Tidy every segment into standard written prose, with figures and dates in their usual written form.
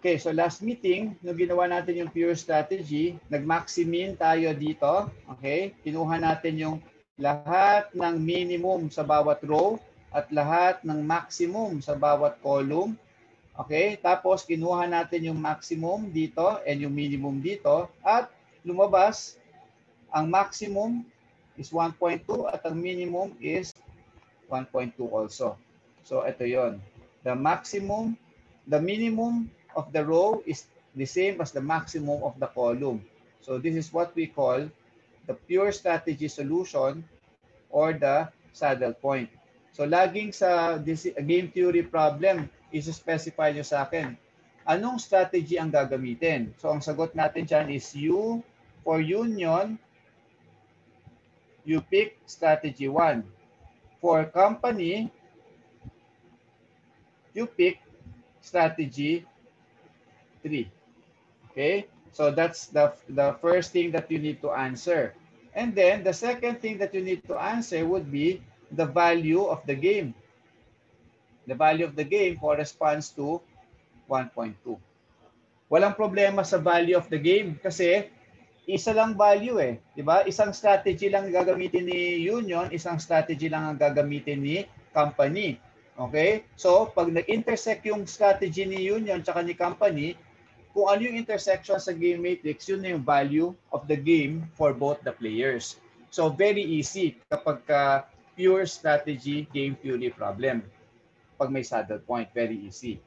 Okay, so last meeting, nung ginawa natin yung pure strategy, nag-maximin tayo dito. Okay, kinuha natin yung lahat ng minimum sa bawat row at lahat ng maximum sa bawat column. Okay, tapos kinuha natin yung maximum dito and yung minimum dito at lumabas ang maximum is 1.2 at ang minimum is 1.2 also. So ito yon. The minimum of the row is the same as the maximum of the column. So this is what we call the pure strategy solution or the saddle point. So laging sa game theory problem, is-specify nyo sa akin, anong strategy ang gagamitin? So ang sagot natin dyan is U for union, you pick strategy 1. For company, you pick strategy 3. Okay? So that's the first thing that you need to answer. And then the second thing that you need to answer would be the value of the game. The value of the game corresponds to 1.2. Walang problema sa value of the game kasi isa lang value eh, 'di ba? Isang strategy lang gagamitin ni Union, isang strategy lang ang gagamitin ni company. Okay? So, pag nag-intersect yung strategy ni Union tsaka ni company, kung ano yung intersection sa game matrix, yun na yung value of the game for both the players. So, very easy kapag pure strategy game theory problem. Pag may saddle point, very easy.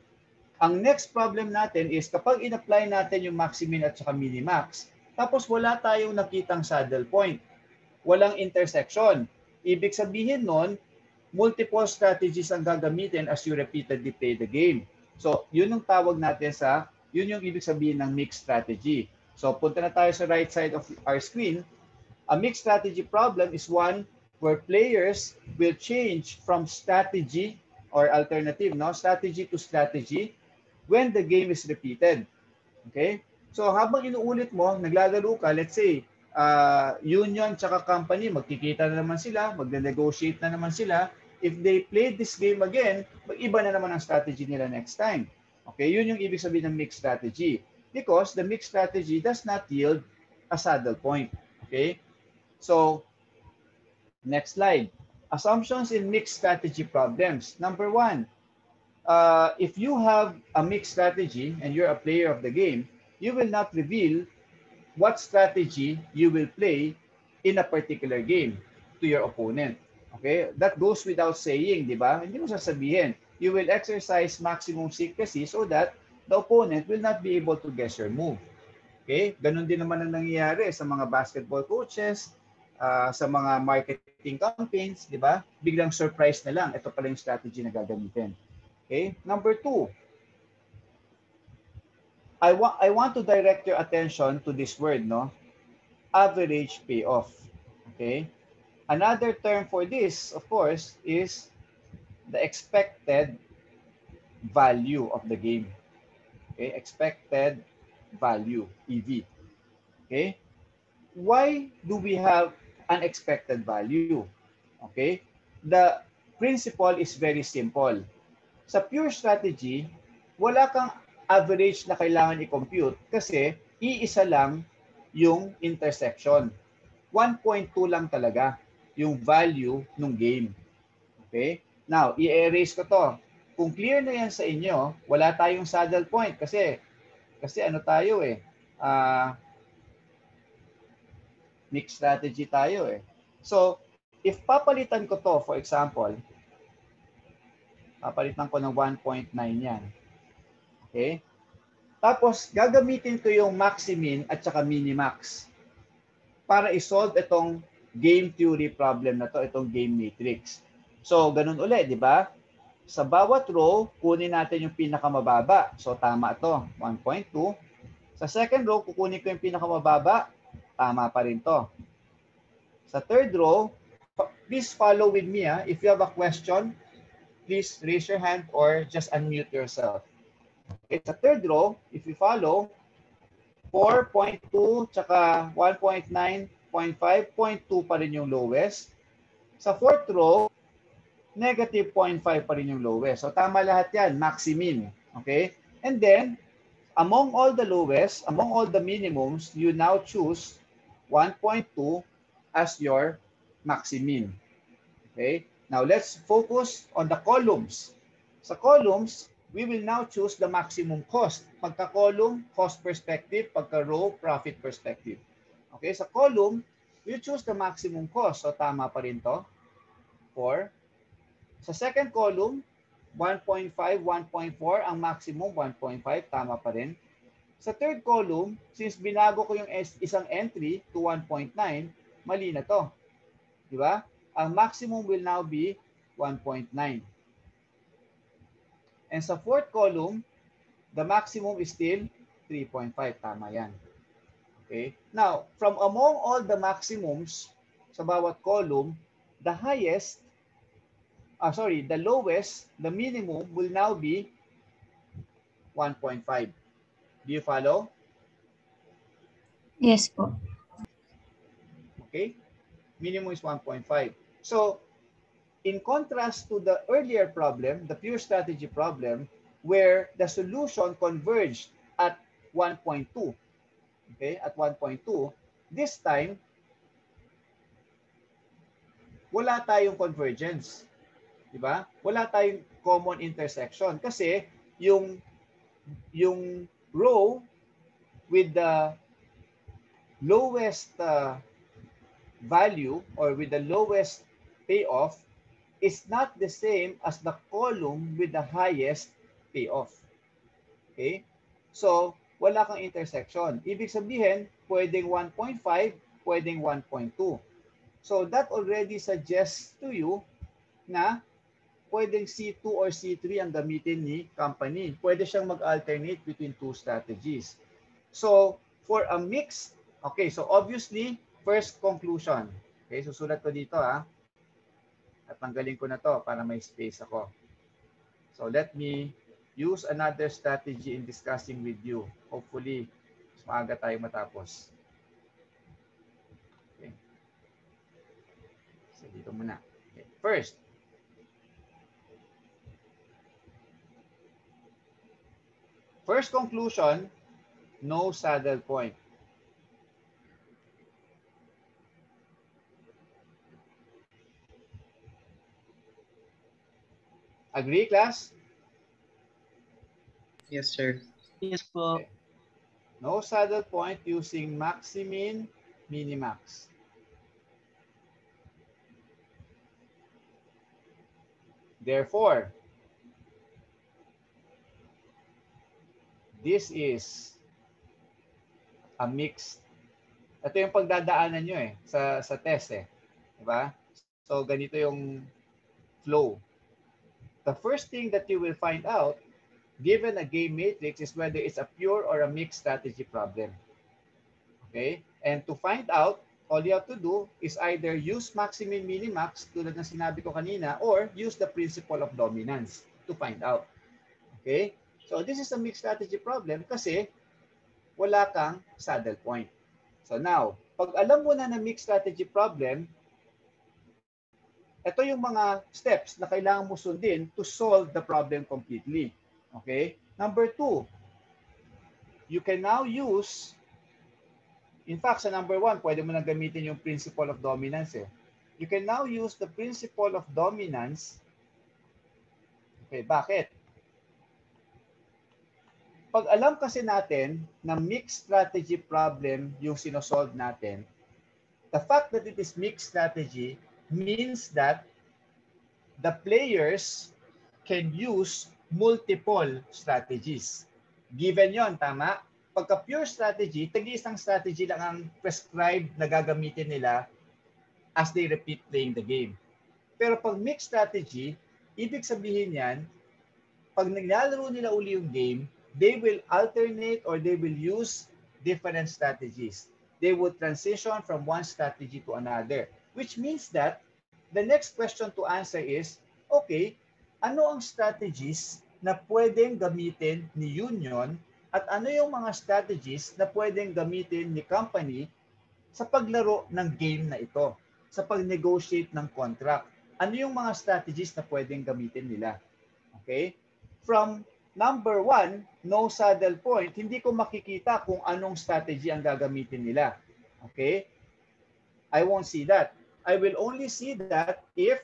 Ang next problem natin is kapag in-apply natin yung maximin at saka minimax, tapos wala tayong nakitang saddle point, walang intersection. Ibig sabihin nun, multiple strategies ang gagamitin as you repeatedly play the game. So, yun yung tawag natin yun yung ibig sabihin ng mixed strategy. So, punta na tayo sa right side of our screen. A mixed strategy problem is one where players will change from strategy or alternative, strategy to strategy when the game is repeated. Okay? So habang inuulit mo, naglalaro ka, let's say, Union tsaka company, magkikita na naman sila, mag-negotiate na naman sila. If they play this game again, mag-iba na naman ang strategy nila next time. Okay? Yun yung ibig sabihin ng mixed strategy. Because the mixed strategy does not yield a saddle point. Okay? So, next slide. Assumptions in mixed strategy problems. Number 1, if you have a mixed strategy and you're a player of the game, you will not reveal what strategy you will play in a particular game to your opponent. Okay? That goes without saying, di ba? Hindi mo sasabihin. You will exercise maximum secrecy so that the opponent will not be able to guess your move. Okay? Ganun din naman ang nangyayari sa mga basketball coaches, sa mga marketing campaigns, di ba? Biglang surprise na lang, ito pala yung strategy na gagamitin. Okay? Number 2, I want to direct your attention to this word, average payoff. Okay? Another term for this, of course, is the expected value of the game. Okay? Expected value, EV. Okay? Why do we have unexpected value? Okay? The principle is very simple. Sa pure strategy, wala kang average na kailangan i-compute kasi iisa lang yung intersection. 1.2 lang talaga yung value ng game. Okay? Now, i-erase ko to. Kung clear na yan sa inyo, wala tayong saddle point kasi ano tayo mixed strategy tayo eh. So, if papalitan ko to, for example, papalitan ko ng 1.9 yan. Okay? Tapos, gagamitin ko yung maximin at saka minimax para isolve itong game theory problem na to, itong game matrix. So, ganun ulit, di ba? Sa bawat row, kunin natin yung pinakamababa. So, tama to, 1.2. Sa second row, kukunin ko yung pinakamababa. Tama pa rin to. Sa third row, please follow with me. If you have a question, please raise your hand or just unmute yourself. Okay, sa third row, if you follow, 4.2 tsaka 1.9, 0.5, 0.2 pa rin yung lowest. Sa fourth row, negative 0.5 pa rin yung lowest. So tama lahat yan, maximin. Okay? And then, among all the lowest, among all the minimums, you now choose 1.2 as your maximum. Okay? Now let's focus on the columns. Sa columns, we will now choose the maximum cost. Pagka-column, cost perspective. Pagka-row, profit perspective. Okay, sa column, we choose the maximum cost. So tama pa rin to. 4. Sa second column, 1.5, 1.4. Ang maximum, 1.5. Tama pa rin. Sa third column, since binago ko yung isang entry to 1.9, mali na to. Di ba? Ang maximum will now be 1.9. And sa fourth column, the maximum is still 3.5. Tama yan. Okay? Now, from among all the maximums sa bawat column, the highest, the lowest, the minimum will now be 1.5. Do you follow? Yes po. Okay? Minimum is 1.5. So, in contrast to the earlier problem, the pure strategy problem, where the solution converged at 1.2, okay, at 1.2, this time, wala tayong convergence. Diba? Wala tayong common intersection kasi yung row with the lowest value or with the lowest payoff is not the same as the column with the highest payoff. Okay? So, wala kang intersection. Ibig sabihin, pwedeng 1.5, pwedeng 1.2. So, that already suggests to you na pwedeng C2 or C3 ang gamitin ni company. Pwede siyang mag-alternate between two strategies. So, for a mix, okay, so obviously, first conclusion. Okay, susulat ko dito ha. At tanggalin ko na to para may space ako. So, let me use another strategy in discussing with you. Hopefully, mas maaga tayo matapos. Okay. So, dito muna. Okay. First conclusion, no saddle point. Agree, class? Yes, sir. Yes po. Okay. No saddle point using maximin, minimax. Therefore, this is a mixed. Ito yung pagdadaanan nyo sa test Diba? So, ganito yung flow. The first thing that you will find out, given a game matrix, is whether it's a pure or a mixed strategy problem. Okay? And to find out, all you have to do is either use maximin minimax, tulad ng sinabi ko kanina, or use the principle of dominance to find out. Okay? So this is a mixed strategy problem kasi wala kang saddle point. So now, pag alam mo na mixed strategy problem, ito yung mga steps na kailangan mo sundin to solve the problem completely. Okay? Number 2, you can now use, in fact, sa number 1, pwede mo na gamitin yung principle of dominance You can now use the principle of dominance. Okay, bakit? Pag alam kasi natin na mixed strategy problem yung sinosolve natin, the fact that it is mixed strategy means that the players can use multiple strategies. Given yon, tama? Pagka pure strategy, tag-iisang strategy lang ang prescribed na gagamitin nila as they repeat playing the game. Pero pag mixed strategy, ibig sabihin yan, pag naglalaro nila uli yung game, they will alternate or they will use different strategies. They would transition from one strategy to another, which means that the next question to answer is, okay, ano ang strategies na pwedeng gamitin ni Union at ano yung mga strategies na pwedeng gamitin ni company sa paglaro ng game na ito, sa pag-negotiate ng contract. Ano yung mga strategies na pwedeng gamitin nila? Okay? From number 1, no saddle point, hindi ko makikita kung anong strategy ang gagamitin nila. Okay? I won't see that. I will only see that if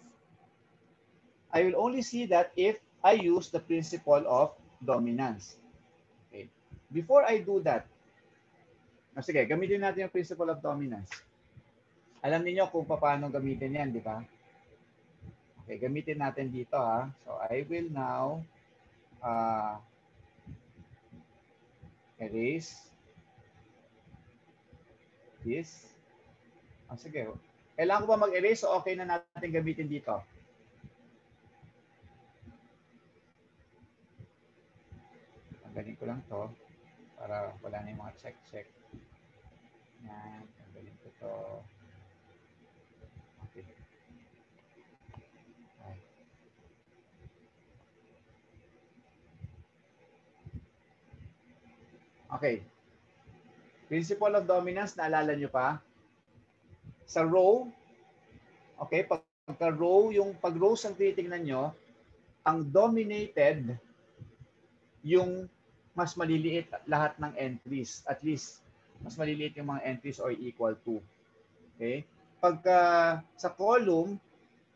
I use the principle of dominance. Okay. Before I do that, sige, gamitin natin yung principle of dominance. Alam niyo kung paano gamitin yan, di ba? Okay, gamitin natin dito ha. So I will now erase this. Sige. Kailangan ko ba mag-erase o okay na natin gamitin dito? Tanggalin ko lang to para wala na yung mga check. Yan, tanggalin ko to. Okay. Okay. Principle of dominance, naalala nyo pa? Sa row, okay, pag rows ang titingnan nyo, ang dominated, yung mas maliliit lahat ng entries. At least, mas maliliit yung mga entries or equal to. Okay? Pagka sa column,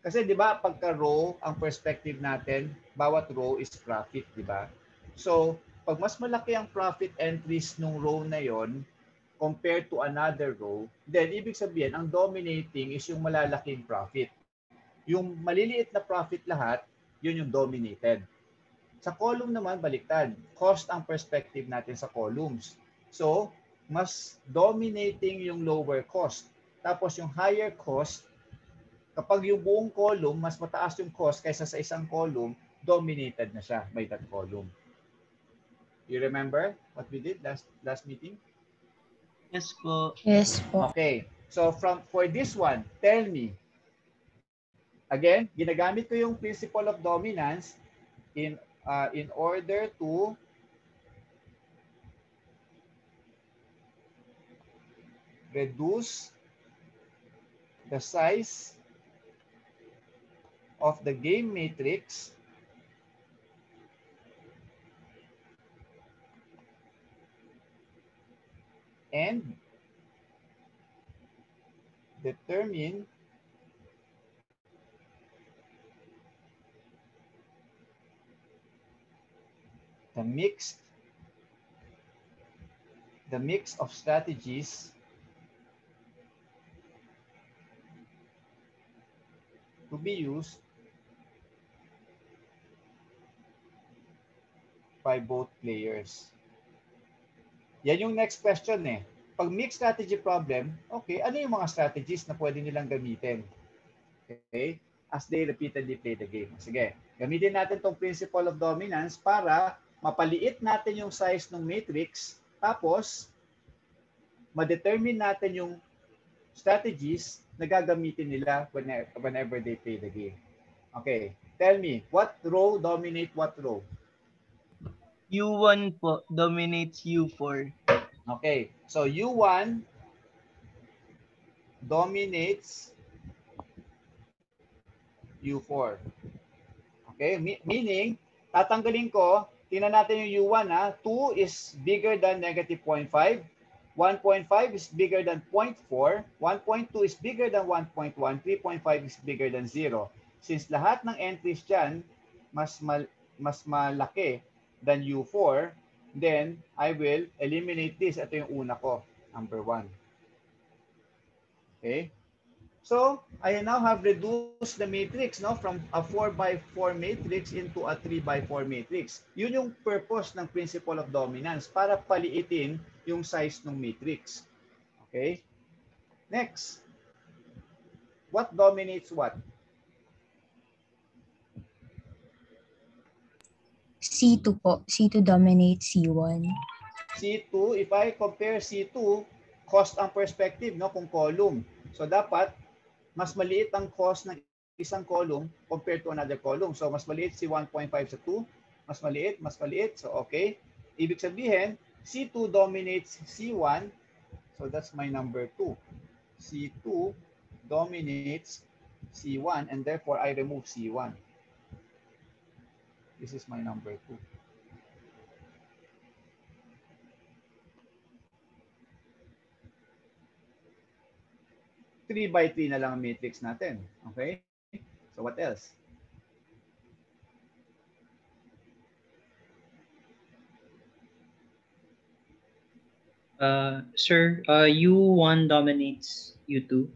kasi di ba pagka row, ang perspective natin, bawat row is profit, di ba? So, pag mas malaki ang profit entries nung row na yon compared to another row, then ibig sabihin, ang dominating is yung malalaking profit. Yung maliliit na profit lahat, yun yung dominated. Sa column naman, baliktad. Cost ang perspective natin sa columns. So, mas dominating yung lower cost. Tapos yung higher cost, kapag yung buong column, mas mataas yung cost kaysa sa isang column, dominated na siya by that column. You remember what we did last meeting? Yes po. Yes po. Okay. So for this one, tell me. Again, ginagamit ko yung principle of dominance in order to reduce the size of the game matrix and determine the mix of strategies to be used by both players. Yan yung next question eh. Pag mixed strategy problem, okay, ano yung mga strategies na pwede nilang gamitin? Okay? As they repeatedly play the game. Sige, gamitin natin tong principle of dominance para mapaliit natin yung size ng matrix, tapos ma-determine natin yung strategies na gagamitin nila whenever they play the game. Okay, tell me, what row dominate what row? U1 po dominates U4. Okay, so U1 dominates U4. Okay, meaning, tatanggalin ko, tingnan natin yung U1 ha, 2 is bigger than negative 0.5, 1.5 is bigger than 0.4, 1.2 is bigger than 1.1, 3.5 is bigger than 0. Since lahat ng entries dyan mas malaki than U4, then I will eliminate this. Ito yung una ko, number 1. Okay? So, I now have reduced the matrix from a 4x4 matrix into a 3x4 matrix. Yun yung purpose ng principle of dominance, para paliitin yung size ng matrix. Okay? Next. What dominates what? C2 po. C2 dominates C1. C2, if I compare C2, cost ang perspective, kung column. So, dapat mas maliit ang cost ng isang column compared to another column. So, mas maliit si 1.5 sa 2. Mas maliit. So, okay. Ibig sabihin, C2 dominates C1. So, that's my number 2. C2 dominates C1 and therefore I remove C1. This is my number 2. 3 by 3 na lang ang matrix natin. Okay? So what else? Sir, U1 dominates U2.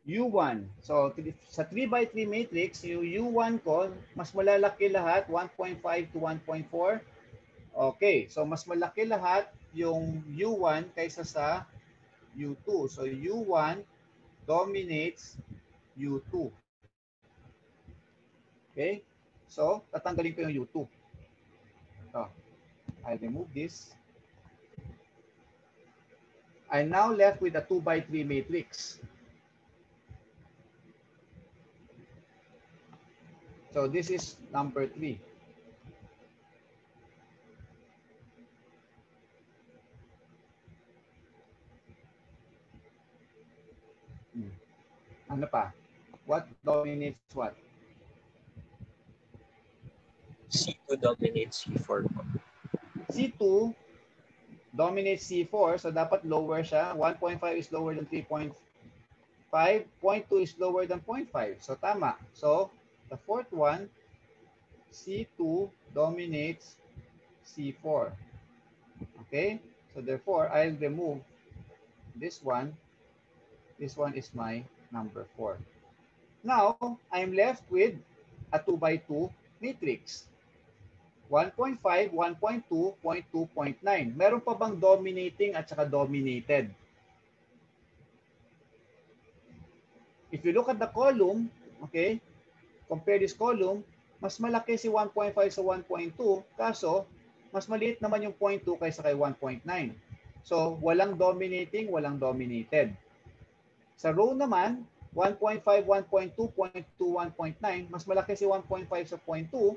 U1. So sa 3 by 3 matrix, yung U1 ko, mas malalaki lahat, 1.5 to 1.4. Okay, so mas malaki lahat yung U1 kaysa sa U2. So U1 dominates U2. Okay? So, tatanggalin ko yung U2. Ito. I'll remove this. I'm now left with a 2 by 3 matrix. So this is number 3. Ano pa? What dominates what? C2 dominates C4 po. C2 dominates C4, so dapat lower siya. 1.5 is lower than 3.5. 0.2 is lower than 0.5. So tama. So the fourth one, C2 dominates C4. Okay? So therefore, I'll remove this one. This one is my number 4. Now, I'm left with a 2 by 2 matrix. 1.5, 1.2, 0.2, 0.9. Meron pa bang dominating at saka dominated? If you look at the column, okay, compare this column, mas malaki si 1.5 sa 1.2, kaso mas maliit naman yung 0.2 kaysa kay 1.9. So, walang dominating, walang dominated. Sa row naman, 1.5, 1.2, 0.2, 1.9, mas malaki si 1.5 sa 0.2,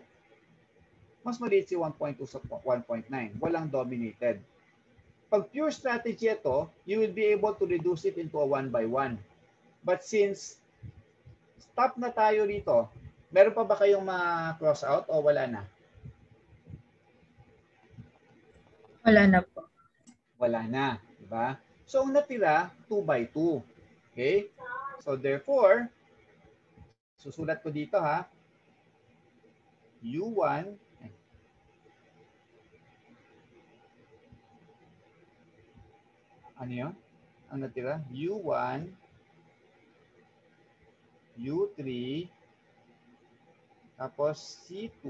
mas maliit si 1.2 sa 1.9. Walang dominated. Pag pure strategy ito, you will be able to reduce it into a 1 by 1. But since stop na tayo rito, meron pa ba kayong ma-cross out o wala na? Wala na po. Wala na, di ba? So ang natira 2 by 2. Okay? So therefore, susulat ko dito ha. U1 ano yun? Ang natira? U1 U3 tapos C2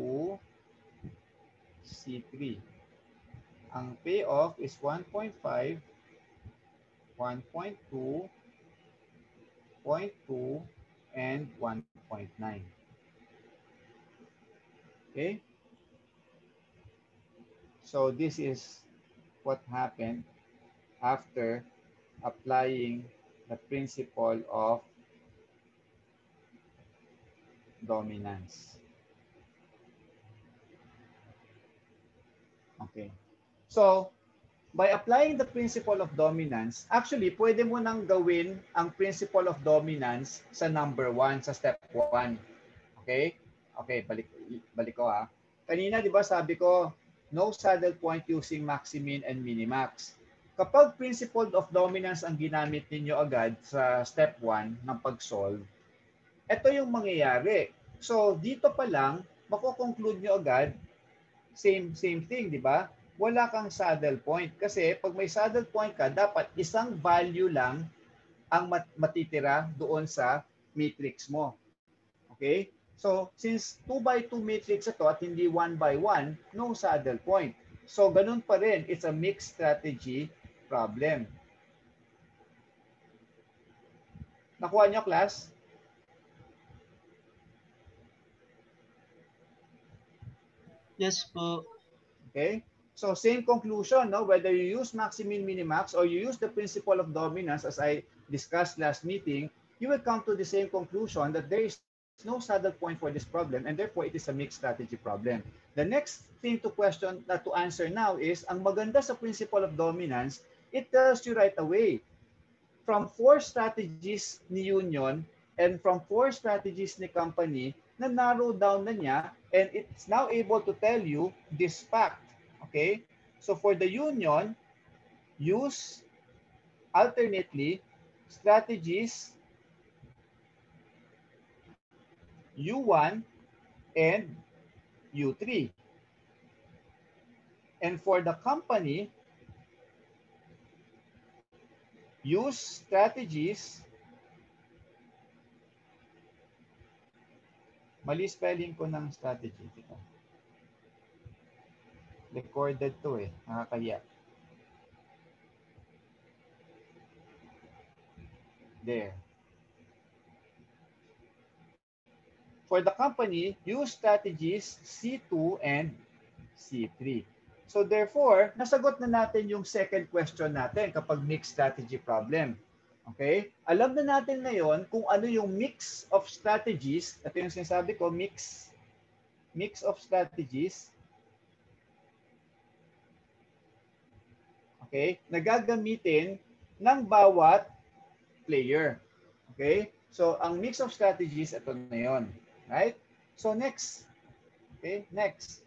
C3. Ang payoff is 1.5 1.2 0.2 and 1.9. Okay? So this is what happened after applying the principle of dominance. Okay. So, by applying the principle of dominance, actually, pwede mo nang gawin ang principle of dominance sa number 1, sa step 1. Okay? Okay, balik ko ha. Kanina, di ba, sabi ko, no saddle point using maximin and minimax. Kapag principle of dominance ang ginamit ninyo agad sa step 1 ng pag-solve, ito yung mangyayari. So, dito pa lang, mako-conclude nyo agad, same thing, di ba? Wala kang saddle point. Kasi pag may saddle point ka, dapat isang value lang ang matitira doon sa matrix mo. Okay? So, since 2 by 2 matrix ito at hindi 1 by 1, no saddle point. So, ganun pa rin. It's a mixed strategy problem. Nakuha niyo, class? Yes po. Okay? So, same conclusion, no? Whether you use maximin, minimax, or you use the principle of dominance as I discussed last meeting, you will come to the same conclusion that there is no saddle point for this problem, and therefore it is a mixed strategy problem. The next thing to answer now is, ang maganda sa principle of dominance, it tells you right away, from 4 strategies ni Union and from 4 strategies ni company, na narrow down na niya, and it's now able to tell you this fact. Okay? So for the Union, use alternately strategies U1 and U3. And for the company, use strategies. Mali spelling ko ng strategy. Recorded to eh. Nakakaya. There. For the company, use strategies C2 and C3. So therefore, nasagot na natin yung second question natin kapag mixed strategy problem. Okay? Alam na natin ngayon kung ano yung mix of strategies. Ito yung sinasabi ko, mix of strategies. Okay? Na gagamitin ng bawat player. Okay? So, ang mix of strategies, ito na yun. Right? So, next. Okay? Next.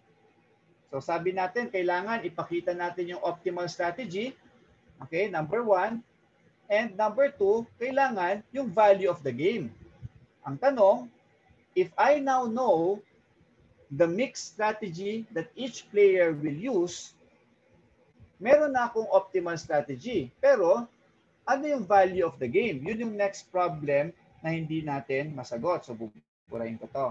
So, sabi natin, kailangan ipakita natin yung optimal strategy. Okay? Number 1. And number 2, kailangan yung value of the game. Ang tanong, if I now know the mixed strategy that each player will use, meron na akong optimal strategy. Pero, ano yung value of the game? Yun yung next problem na hindi natin masagot. So, buburahin ko to.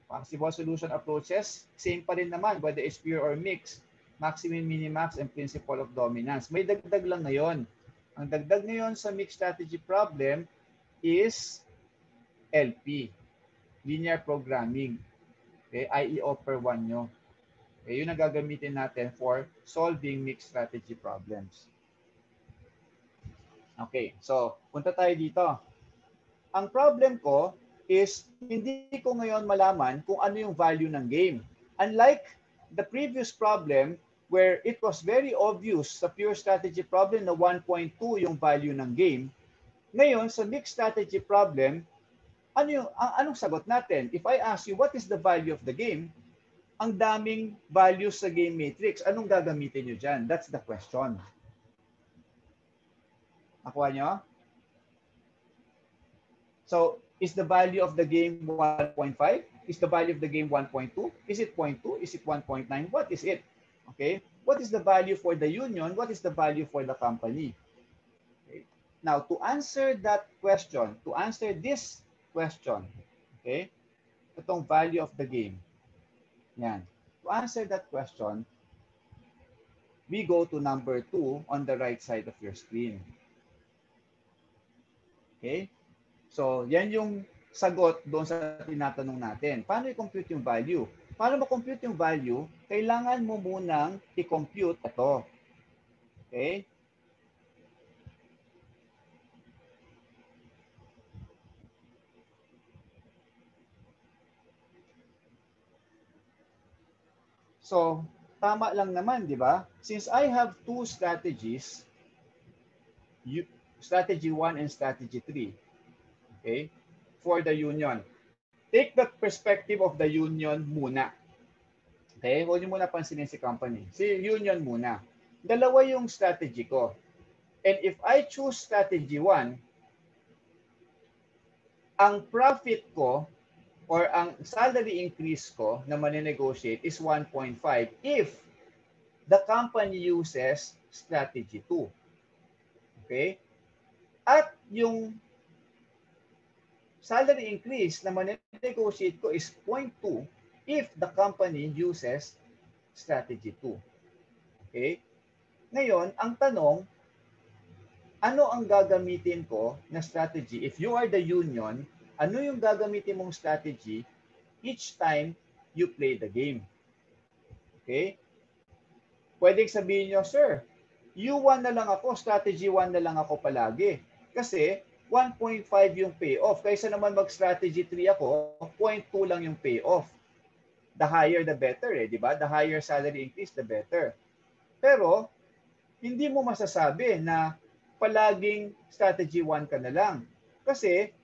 Possible solution approaches, same pa rin naman, whether it's pure or mixed, maximum, minimax, and principle of dominance. May dagdag lang ngayon. Ang dagdag ngayon sa mixed strategy problem is LP, linear programming. Okay, IE offer 1 nyo. Okay, yun ang gagamitin natin for solving mixed strategy problems. Okay, so punta tayo dito. Ang problem ko is hindi ko ngayon malaman kung ano yung value ng game. Unlike the previous problem where it was very obvious sa pure strategy problem na 1.2 yung value ng game, ngayon sa mixed strategy problem, anong sagot natin? If I ask you what is the value of the game, ang daming values sa game matrix. Anong gagamitin nyo dyan? That's the question. Nakuha nyo? So, is the value of the game 1.5? Is the value of the game 1.2? Is it 0.2? Is it 1.9? What is it? Okay? What is the value for the union? What is the value for the company? Okay. Now, to answer that question, to answer this question, okay, itong value of the game, yan. To answer that question, we go to number 2 on the right side of your screen. Okay? So, yan yung sagot doon sa tinatanong natin. Paano i-compute yung value? Para ma-compute yung value, kailangan mo munang i-compute ito. Okay? So, tama lang naman, di ba? Since I have two strategies, strategy 1 and strategy 3, okay, for the union. Take the perspective of the union muna. Okay? Huwag niyo muna pansinin si company. Si union muna. Dalawa yung strategy ko. And if I choose strategy 1, ang profit ko or ang salary increase ko na mani-negotiate is 1.5 if the company uses strategy 2. Okay? At yung salary increase na mani-negotiate ko is 0.2 if the company uses strategy 2. Okay? Ngayon, ang tanong, ano ang gagamitin ko na strategy? If you are the union, ano yung gagamitin mong strategy each time you play the game? Okay? Pwedeng sabihin nyo, sir, U1 na lang ako, strategy 1 na lang ako palagi. Kasi 1.5 yung payoff. Kaysa naman mag-strategy 3 ako, 0.2 lang yung payoff. The higher, the better eh, di ba? The higher salary increase, the better. Pero, hindi mo masasabi na palaging strategy 1 ka na lang. Kasi,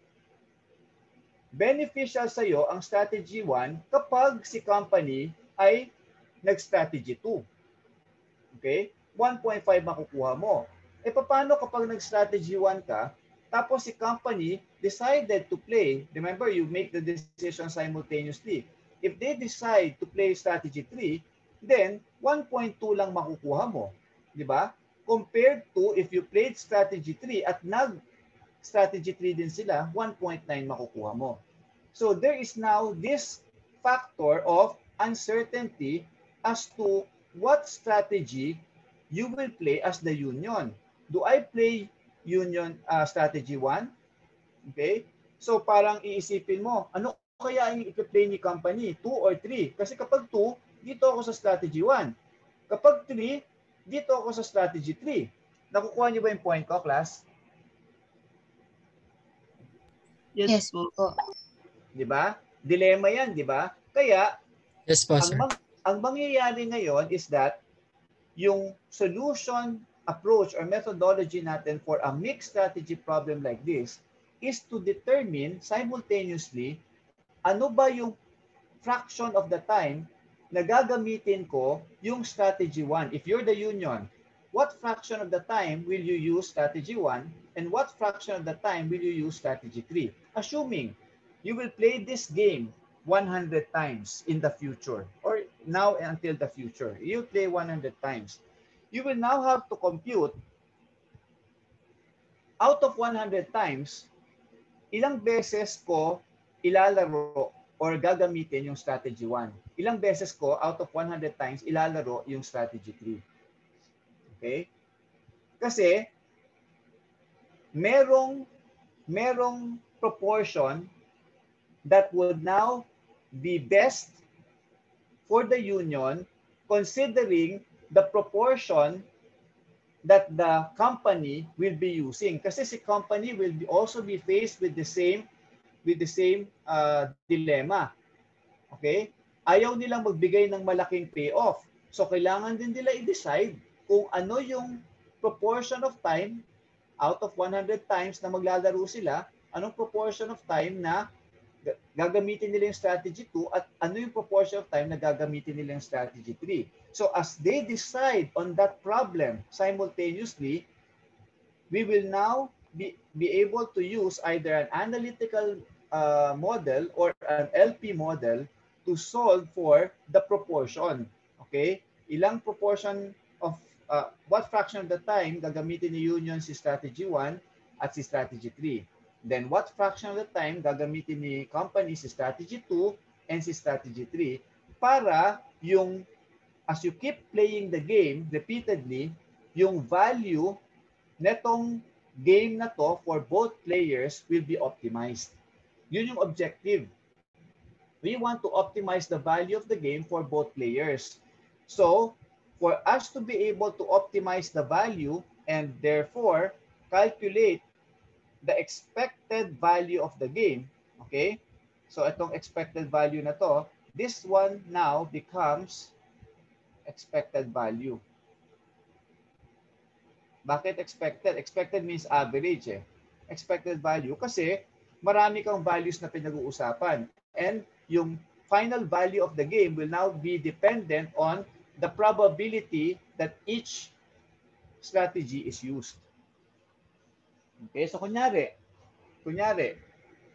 beneficial sa'yo ang strategy 1 kapag si company ay nag-strategy 2. Okay? 1.5 makukuha mo. E paano kapag nag-strategy 1 ka, Tapos si company decided to play. Remember, you make the decision simultaneously. If they decide to play strategy 3, then 1.2 lang makukuha mo. Di ba? Compared to if you played strategy 3 at nag-strategy 3 din sila, 1.9 makukuha mo. So there is now this factor of uncertainty as to what strategy you will play as the union. Do I play union strategy 1? Okay? So parang iisipin mo, ano kaya ang i-play ni company? 2 or 3? Kasi kapag 2, dito ako sa strategy 1. Kapag 3, dito ako sa strategy 3. Nakukuha niyo ba yung point ko, class? Yes, po. Di ba? Dilemma yan, di ba? Kaya, Yes po, sir. ang mangyayari ngayon is that yung solution approach or methodology natin for a mixed strategy problem like this is to determine simultaneously ano ba yung fraction of the time na gagamitin ko yung strategy 1. If you're the union, what fraction of the time will you use strategy 1 and what fraction of the time will you use strategy 3? Assuming you will play this game 100 times in the future or now until the future. You play 100 times. You will now have to compute out of 100 times, ilang beses ko ilalaro or gagamitin yung strategy 1. Ilang beses ko out of 100 times ilalaro yung strategy 3. Okay? Kasi merong proportion that would now be best for the union considering the proportion that the company will be using. Kasi si company will also be faced with the same dilemma. Okay? Ayaw nilang magbigay ng malaking payoff. So kailangan din nila i-decide kung ano yung proportion of time out of 100 times na maglalaro sila, anong proportion of time na gagamitin nila yung strategy 2 at ano yung proportion of time na gagamitin nila yung strategy 3. So as they decide on that problem simultaneously, we will now be able to use either an analytical model or an LP model to solve for the proportion. Okay? Ilang proportion of what fraction of the time gagamitin ni union si strategy 1 at si strategy 3. Then what fraction of the time gagamitin ni company si strategy 2 and si strategy 3 para yung as you keep playing the game repeatedly, yung value netong game na to for both players will be optimized. Yun yung objective. We want to optimize the value of the game for both players. So, for us to be able to optimize the value and therefore calculate the expected value of the game, okay? So, itong expected value na to, this one now becomes expected value. Bakit expected? Expected means average eh. Expected value kasi marami kang values na pinag-uusapan. And yung final value of the game will now be dependent on the probability that each strategy is used. Okay, so kunyari,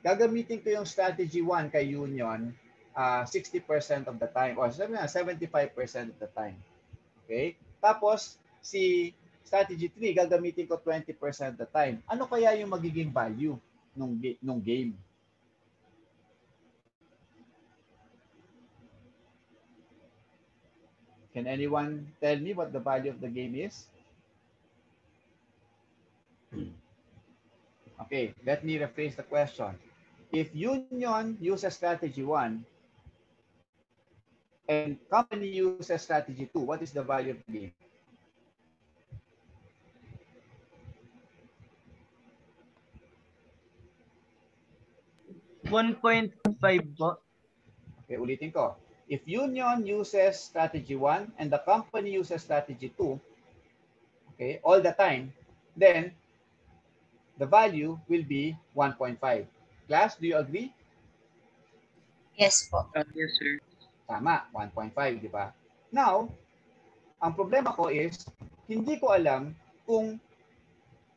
gagamitin ko yung strategy 1 kay union 60% of the time or 75% of the time. Okay? Tapos, si strategy 3, gagamitin ko 20% of the time. Ano kaya yung magiging value nung game? Can anyone tell me what the value of the game is? Okay, let me rephrase the question. If union uses strategy 1 and company uses strategy 2, what is the value of the game? $1.5 po. Okay, ulitin ko. If union uses strategy 1 and the company uses strategy 2, okay, all the time, then the value will be 1.5. Class, do you agree? Yes po. Yes, sir. Tama, 1.5, di ba? Now, ang problema ko is, hindi ko alam kung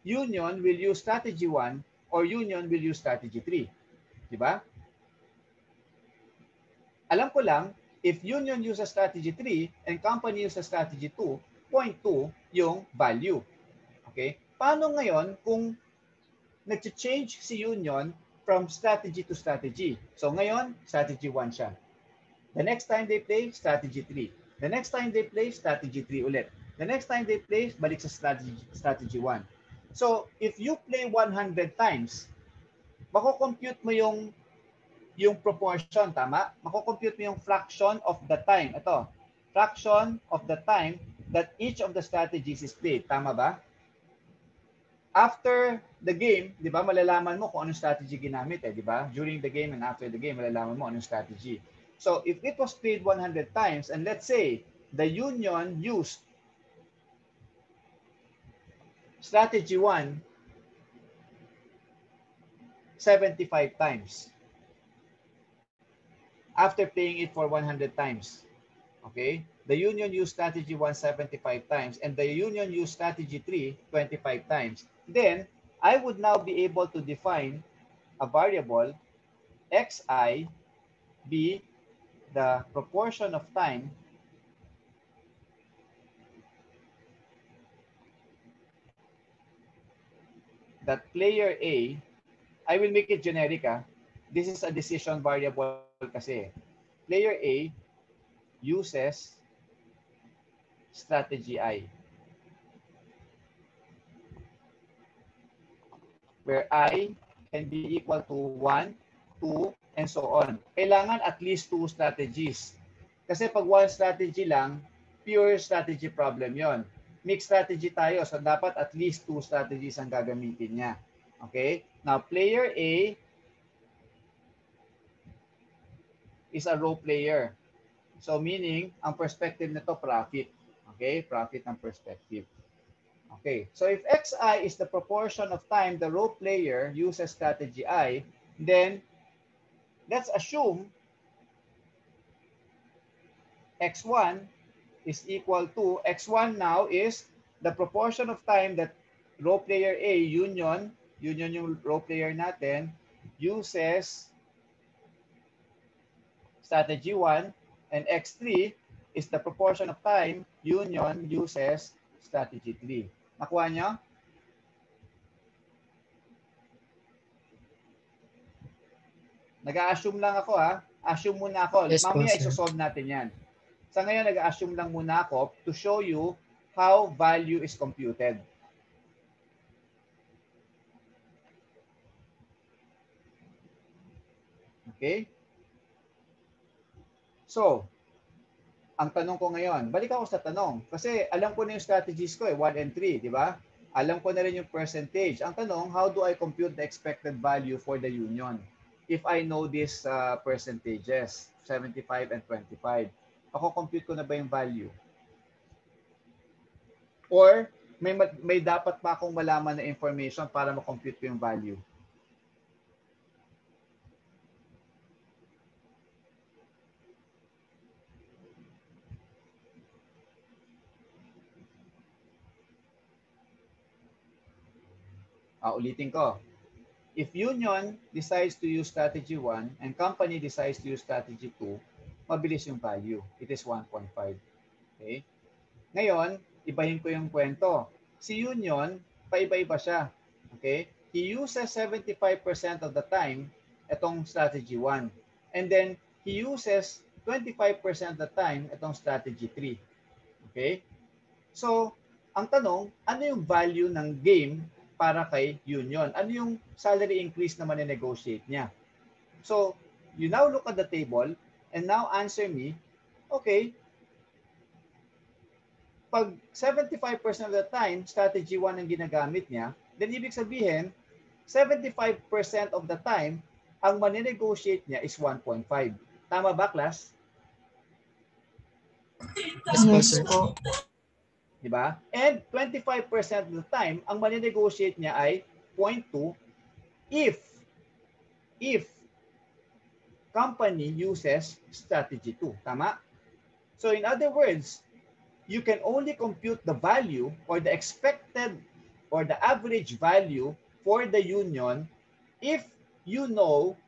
union will use strategy 1 or union will use strategy 3. Di ba? Alam ko lang, if union uses strategy 3 and company uses strategy 2, point 2 yung value. Okay? Paano ngayon kung nag-change si union from strategy to strategy? So ngayon, strategy 1 siya. The next time they play, strategy 3. The next time they play, strategy 3 ulit. The next time they play, balik sa strategy 1. So, if you play 100 times, mako-compute mo yung proportion, tama? Mako-compute mo yung fraction of the time. Ito, fraction of the time that each of the strategies is played. Tama ba? After the game, di ba, malalaman mo kung anong strategy ginamit, di ba? During the game and after the game, malalaman mo anong strategy. So, if it was played 100 times, and let's say the union used strategy 1 75 times after playing it for 100 times. Okay? The union used strategy 1 75 times and the union used strategy 3 25 times. Then, I would now be able to define a variable xi be the proportion of time that player A, I will make it generic. This is a decision variable kasi. Player A uses strategy I, where I can be equal to 1, 2, and so on. Kailangan at least 2 strategies. Kasi pag 1 strategy lang, pure strategy problem yon. Mixed strategy tayo, so dapat at least 2 strategies ang gagamitin niya. Okay? Now, player A is a row player. So, meaning, ang perspective nito profit. Okay? Profit ng perspective. Okay. So, if xi is the proportion of time the row player uses strategy I, then let's assume x1 is equal to, x1 now is the proportion of time that row player A, union yung row player natin, uses strategy 1, and x3 is the proportion of time union uses strategy 3. Nakuha nyo? Nag-a-assume lang ako Assume muna ako. Yes, Mamaya sir. isosolve natin yan. Sa ngayon, nag-a-assume lang muna ako to show you how value is computed. Okay? So, ang tanong ko ngayon, balik ako sa tanong. Kasi alam ko na yung strategies ko 1 and 3, di ba? Alam ko na rin yung percentage. Ang tanong, how do I compute the expected value for the union? If I know these percentages, 75 and 25. Ako compute ko na ba yung value? Or may dapat pa akong malaman na information para ma-compute ko yung value? Ulitin ko. If union decides to use strategy 1 and company decides to use strategy 2, mabilis yung value. It is 1.5. Okay? Ngayon, ibahin ko yung kwento. Si union, paiba-iba siya. Okay? He uses 75% of the time itong strategy 1. And then, he uses 25% of the time itong strategy 3. Okay? So, ang tanong, ano yung value ng game para kay union? Ano yung salary increase na mane-negotiate niya? So, you now look at the table and now answer me, okay, pag 75% of the time, strategy 1 ang ginagamit niya, then ibig sabihin, 75% of the time, ang mane-negotiate niya is 1.5. Tama ba, class? Yes po. Diba? And 25% of the time, ang mani-negotiate niya ay 0.2 if company uses strategy 2. Tama? So in other words, you can only compute the value or the expected or the average value for the union if you know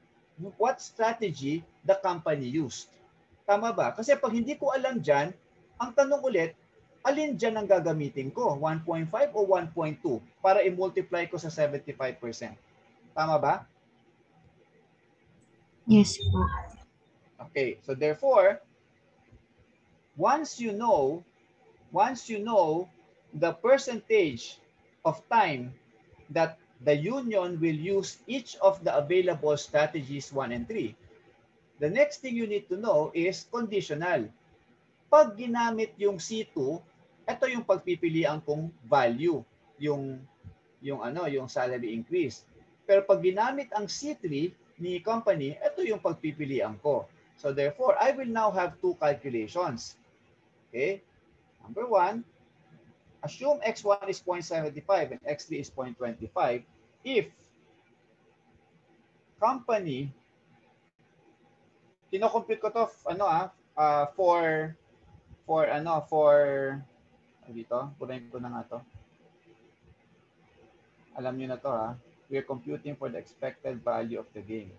what strategy the company used. Tama ba? Kasi pag hindi ko alam dyan, ang tanong ulit, alin dyan ang gagamitin ko? 1.5 o 1.2 para i-multiply ko sa 75%. Tama ba? Yes po. Okay, so therefore, once you know the percentage of time that the union will use each of the available strategies 1 and 3, the next thing you need to know is conditional. Pag ginamit yung C2, ito yung pagpipilian kong value, yung salary increase. Pero pag ginamit ang C3 ni company, ito yung pagpipilian ko. So therefore, I will now have two calculations. Okay? Number one, assume X1 is 0.75 and X3 is 0.25 if company, kino-compute ko to dito, punayin ko na nga to. Alam niyo na to ha. We are computing for the expected value of the game.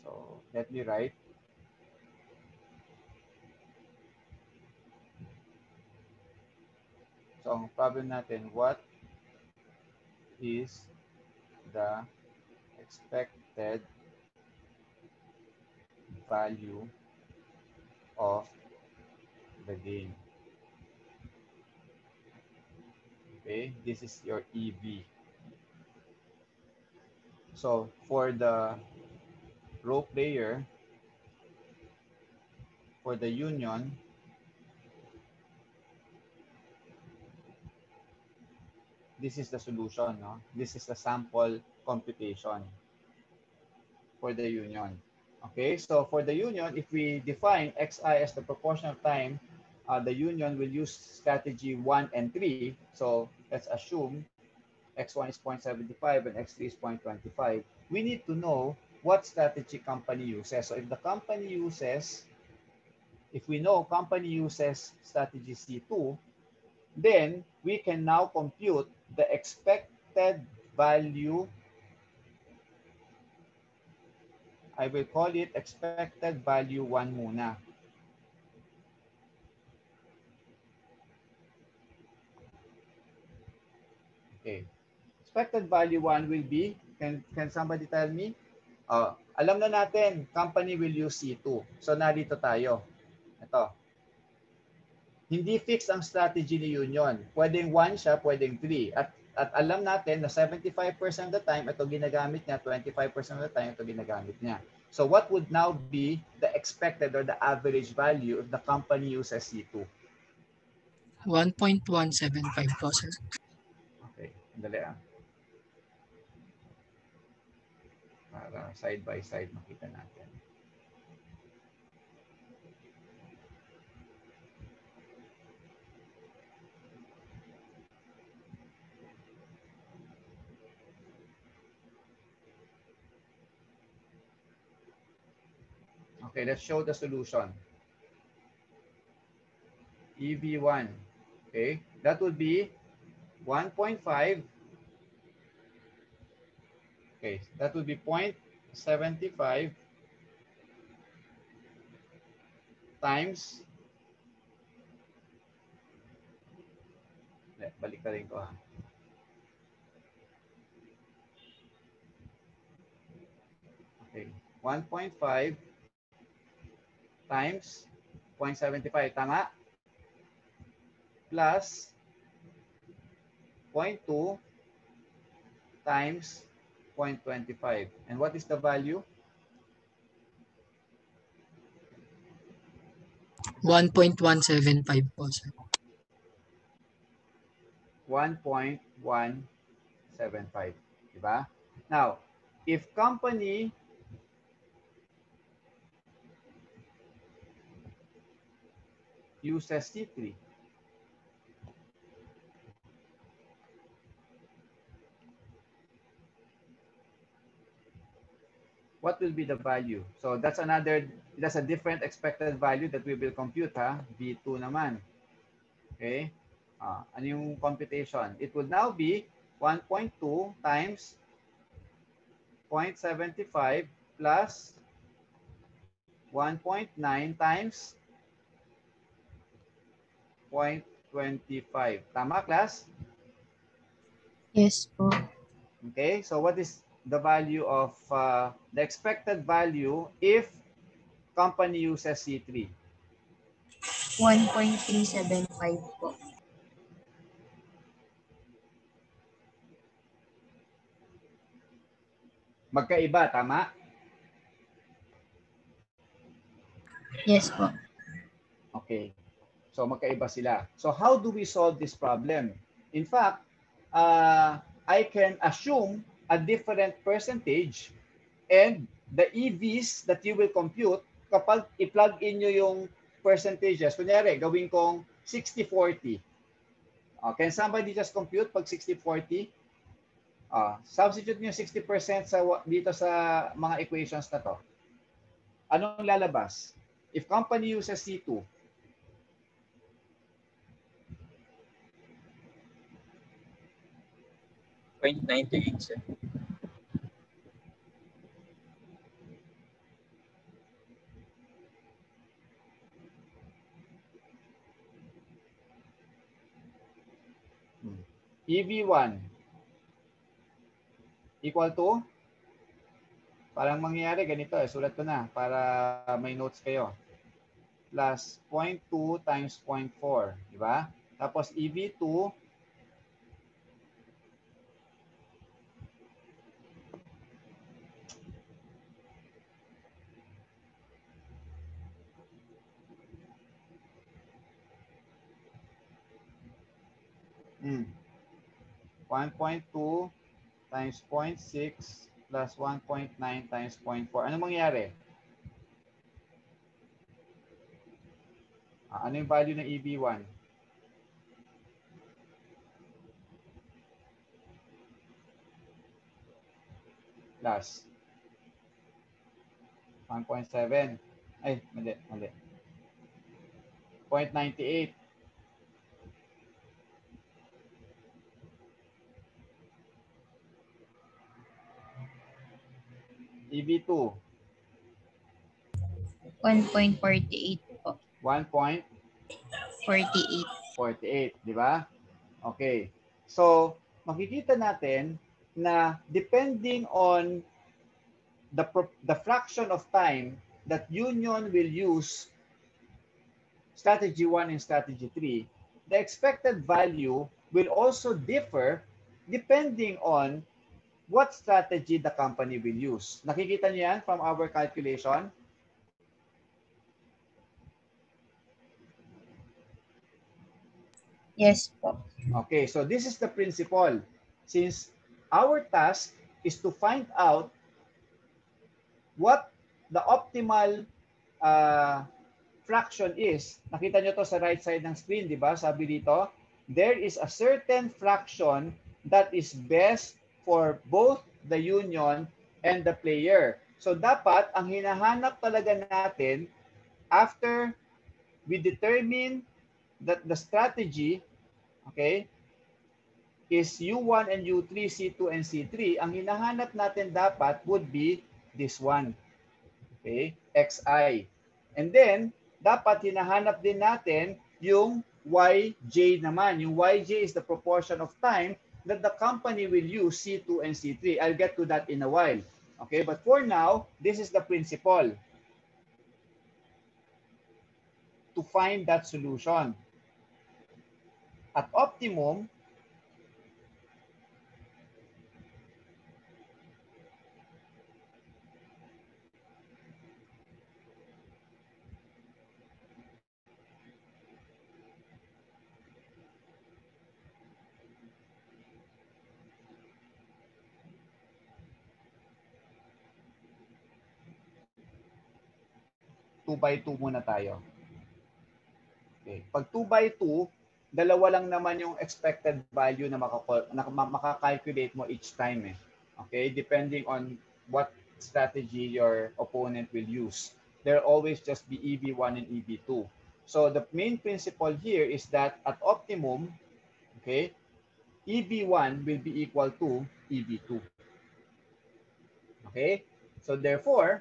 So, let me write. So, ang problem natin, what is the expected value of the game? Okay, this is your EV. So, for the role player, for the union, this is the solution, no? This is the sample computation for the union. Okay, so for the union, if we define Xi as the proportion of time, the union will use strategy 1 and 3. So let's assume X1 is 0.75 and X3 is 0.25. We need to know what strategy company uses. So if the company uses, if we know company uses strategy C2, then we can now compute the expected value. I will call it expected value 1 muna. Okay. Expected value 1 will be, can somebody tell me? Alam na natin, company will use C2. So narito tayo. Ito. Hindi fixed ang strategy ni union. Pwedeng 1 siya, pwedeng 3. At alam natin na 75% of the time, ito ginagamit niya, 25% of the time, ito ginagamit niya. So what would now be the expected or the average value if the company uses C2? 1.175 po, sir. Okay, dali ah. Para side by side makita natin. Okay, let's show the solution. EV1. Okay, that would be 1.5. Okay, that would be 0.75 times. Balik ka rin ko ha. Okay, 1.5 times 0.75, tama? Plus 0.2 times 0.25. And what is the value? 1.175 po, sir. 1.175. Diba? Now, if company uses C3, what will be the value? So that's a different expected value that we will compute ha. V2 naman. Okay? Ano yung computation? It would now be 1.2 times 0.75 plus 1.9 times 0.25. Tama, class? Yes po. Okay, so what is the value of the expected value if company uses C3? 1.375 po. Magkaiba, tama? Yes po. Okay. So magkaiba sila. So how do we solve this problem? In fact, I can assume a different percentage and the EVs that you will compute kapag i-plug in nyo yung percentages. Kunyari, gawin kong 60-40. Can somebody just compute pag 60-40? Substitute nyo 60% dito sa mga equations na to. Anong lalabas? If company uses C2, .98, sir. EV1 equal to, parang mangyayari ganito, sulat ko na para may notes kayo. Plus 0.2 times 0.4, di ba? Tapos EV2 1.2 times 0.6 plus 1.9 times 0.4. Ano mangyayari? Ano yung value ng EV1? Plus 1.7. Ay, mali. 0.98. EV2. 1.48 po. 1.48, di ba? Okay. So, makikita natin na depending on the fraction of time that union will use strategy 1 and strategy 3, the expected value will also differ depending on what strategy the company will use. Nakikita niyo yan from our calculation? Yes po. Okay, so this is the principle. Since our task is to find out what the optimal fraction is. Nakita nyo to sa right side ng screen, di ba? Sabi dito, there is a certain fraction that is best for both the union and the player. So dapat, ang hinahanap talaga natin after we determine that the strategy, okay, is U1 and U3, C2 and C3, ang hinahanap natin dapat would be this one. Okay, Xi. And then, dapat hinahanap din natin yung Yj naman. Yung Yj is the proportion of time that the company will use C2 and C3. I'll get to that in a while. Okay, but for now, this is the principle to find that solution. At optimum, two by 2 muna tayo. Okay. Pag 2 by 2, dalawa lang naman yung expected value na makakalculate mo each time. Okay? Depending on what strategy your opponent will use. There'll always just be EV1 and EV2. So the main principle here is that at optimum, okay, EV1 will be equal to EV2. Okay? So therefore,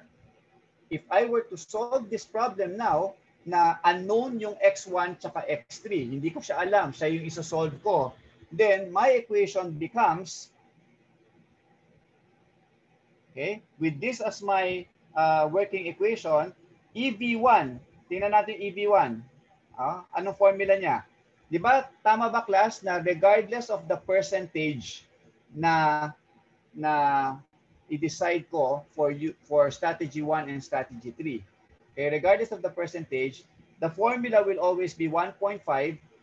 if I were to solve this problem now, na unknown yung x1 tsaka x3, hindi ko siya alam, siya yung isosolve ko, then my equation becomes, okay, with this as my working equation, EV1, tingnan natin EV1. Anong formula niya? Di ba, tama ba class na regardless of the percentage na i-decide ko for strategy 1 and strategy 3. Okay, regardless of the percentage, the formula will always be 1.5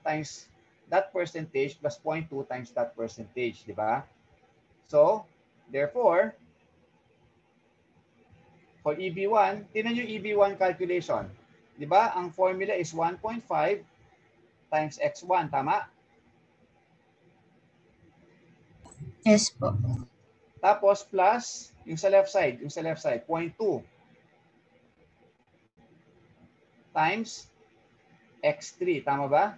times that percentage plus 0.2 times that percentage, di ba? So, therefore, for EB1, tinan yung EB1 calculation. Di ba? Ang formula is 1.5 times x1, tama? Yes po. Tapos plus yung sa left side, 0.2 times x3, tama ba?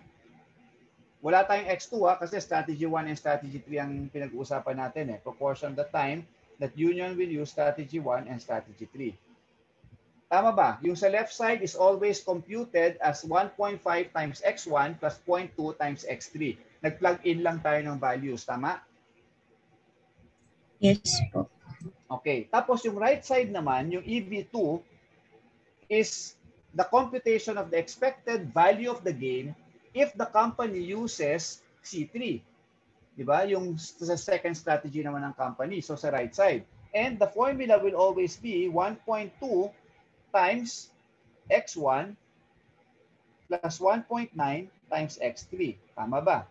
Wala tayong x2 kasi strategy 1 and strategy 3 ang pinag-uusapan natin proportion of the time that union will use strategy 1 and strategy 3. Tama ba? Yung sa left side is always computed as 1.5 times x1 plus 0.2 times x3. Nag-plug in lang tayo ng values, tama? Yes po. Okay. Tapos yung right side naman, yung EV2 is the computation of the expected value of the game if the company uses C3. Diba? Yung sa second strategy naman ng company. So sa right side. And the formula will always be 1.2 times x1 plus 1.9 times x3. Tama ba?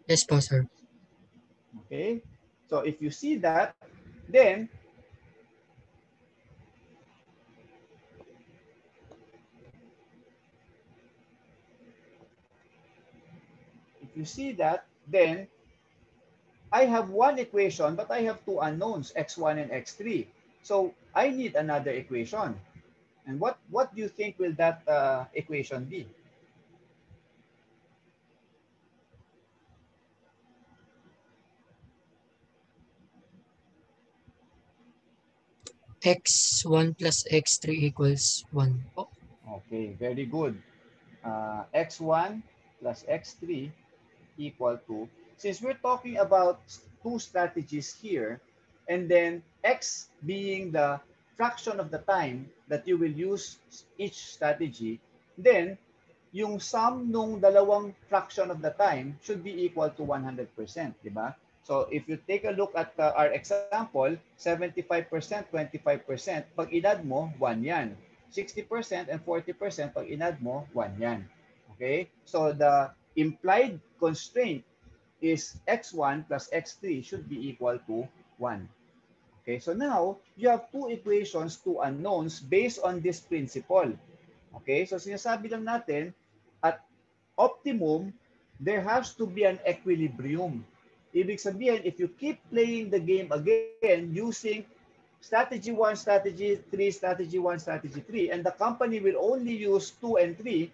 Yes po, sir. Okay? So if you see that, then I have one equation, but I have two unknowns, x1 and x3. So I need another equation. And what do you think will that equation be? X1 plus X3 equals 1 po. Okay, very good. X1 plus x3 equal to, since we're talking about two strategies here, and then x being the fraction of the time that you will use each strategy, then yung sum nung dalawang fraction of the time should be equal to 100%, di ba? So if you take a look at our example, 75%, 25%, pag inad mo, 1 yan. 60% and 40%, pag inad mo, 1 yan. Okay? So the implied constraint is x1 plus x3 should be equal to 1. Okay? So now, you have two equations, two unknowns based on this principle. Okay? So sinasabi lang natin, at optimum, there has to be an equilibrium. Ibig sabihin, if you keep playing the game again using strategy 1, strategy 3, strategy 1, strategy 3, and the company will only use 2 and 3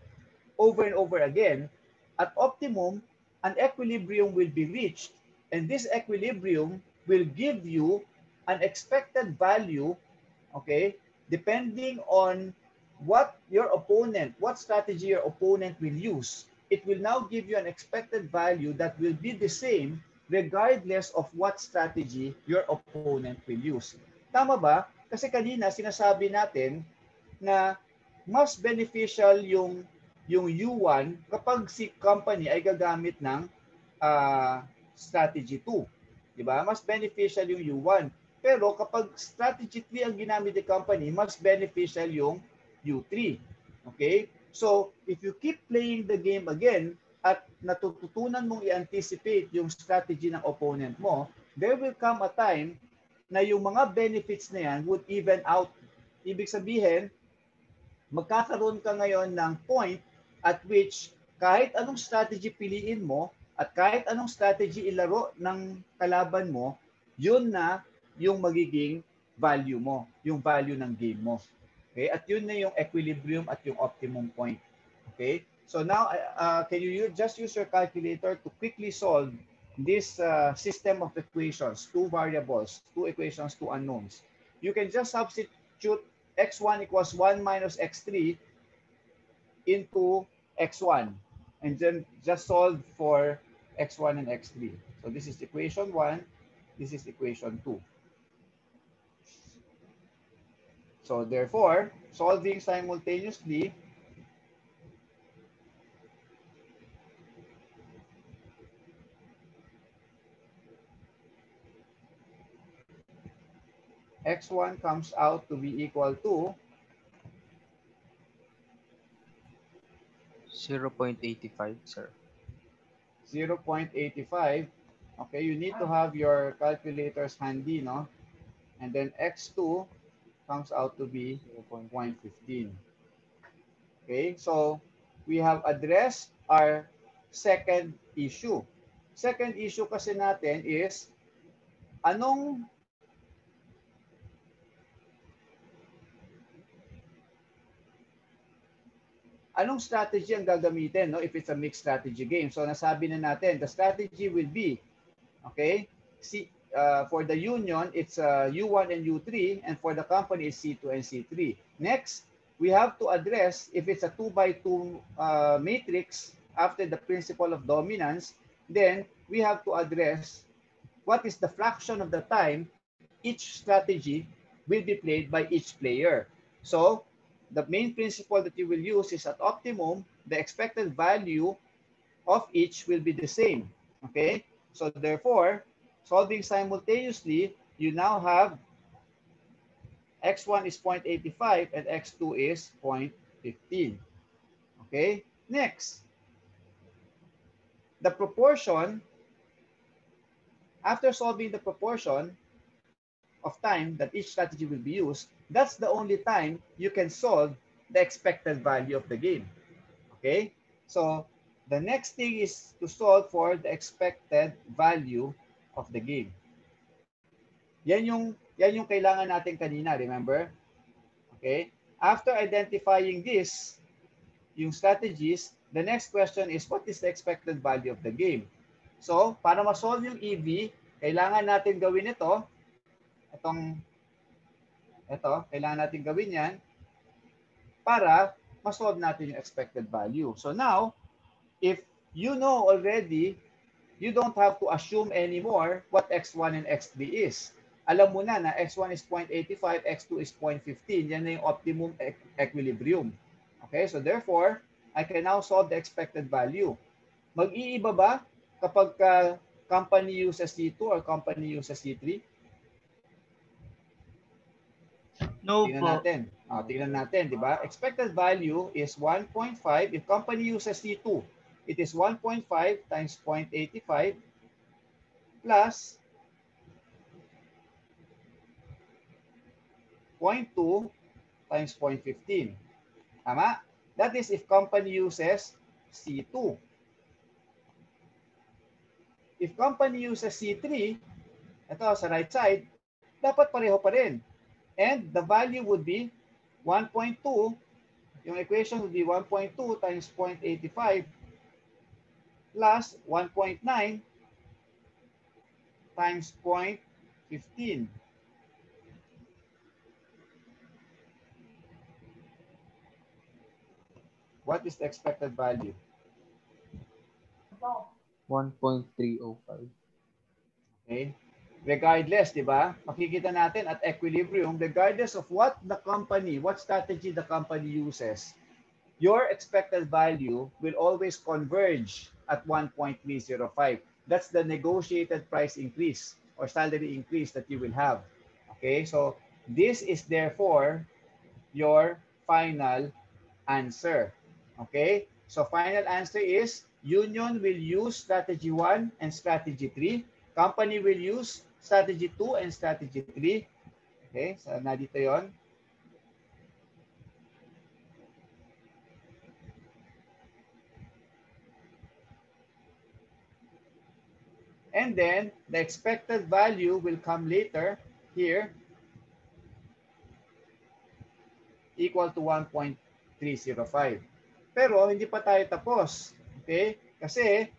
over and over again, at optimum, an equilibrium will be reached, and this equilibrium will give you an expected value, okay, depending on what strategy your opponent will use. It will now give you an expected value that will be the same regardless of what strategy your opponent will use. Tama ba? Kasi kanina sinasabi natin na mas beneficial yung U1 kapag si company ay gagamit ng strategy 2. Di ba? Mas beneficial yung U1. Pero kapag strategy 3 ang ginamit ng company, mas beneficial yung U3. Okay? So, if you keep playing the game again at natututunan mong i-anticipate yung strategy ng opponent mo, there will come a time na yung mga benefits na yan would even out. Ibig sabihin, magkakaroon ka ngayon ng point at which kahit anong strategy piliin mo at kahit anong strategy ilaro ng kalaban mo, yun na yung magiging value mo, yung value ng game mo. Okay? At yun na yung equilibrium at yung optimum point. Okay? So now, can you just use your calculator to quickly solve this system of equations, two variables, two equations, two unknowns, you can just substitute x1 equals 1 minus x3 into x1 and then just solve for x1 and x3. So this is equation 1, this is equation 2. So therefore, solving simultaneously, x1 comes out to be equal to 0.85, sir. 0.85. Okay, you need to have your calculators handy, no? And then x2 comes out to be 0.15. Okay, so we have addressed our second issue. Second issue kasi natin is anong strategy ang gagamitin, no, if it's a mixed strategy game. So nasabi na natin, the strategy will be, okay, for the union, it's U1 and U3, and for the company, it's C2 and C3. Next, we have to address, if it's a 2x2 matrix, after the principle of dominance, then we have to address what is the fraction of the time each strategy will be played by each player. So the main principle that you will use is at optimum, the expected value of each will be the same. Okay? So therefore, solving simultaneously, you now have x1 is 0.85 and x2 is 0.15. Okay? Next, the proportion, after solving the proportion of time that each strategy will be used, that's the only time you can solve the expected value of the game. Okay? So the next thing is to solve for the expected value of the game. Yan yung kailangan natin kanina, remember? Okay? After identifying this, yung strategies, the next question is what is the expected value of the game? So, para ma-solve yung EV, kailangan natin gawin ito. Kailangan natin gawin yan para ma-solve natin yung expected value. So now, if you know already, you don't have to assume anymore what x1 and x3 is. Alam mo na x1 is 0.85, x2 is 0.15. Yan na yung optimum equilibrium. Okay, so therefore, I can now solve the expected value. Mag-iiba ba kapag company uses C2 or company uses C3? No Tingnan po. natin. Tingnan natin, di ba? Expected value is 1.5. If company uses C2, it is 1.5 times 0.85 plus 0.2 times 0.15. Tama? That is if company uses C2. If company uses C3, ito sa right side, dapat pareho pa rin. And the value would be 1.2. Yung equation would be 1.2 times 0.85 plus 1.9 times 0.15. What is the expected value? 1.305. Okay? Regardless, di ba? Makikita natin at equilibrium, regardless of what strategy the company uses, your expected value will always converge at 1.305. That's the negotiated price increase or salary increase that you will have. Okay? So, this is therefore your final answer. Okay? So, final answer is union will use strategy 1 and strategy 3. Company will use strategy 2 and strategy 3. Okay, so nandito yon. And then, the expected value will come later here, equal to 1.305. Pero, hindi pa tayo tapos. Okay? Kasi,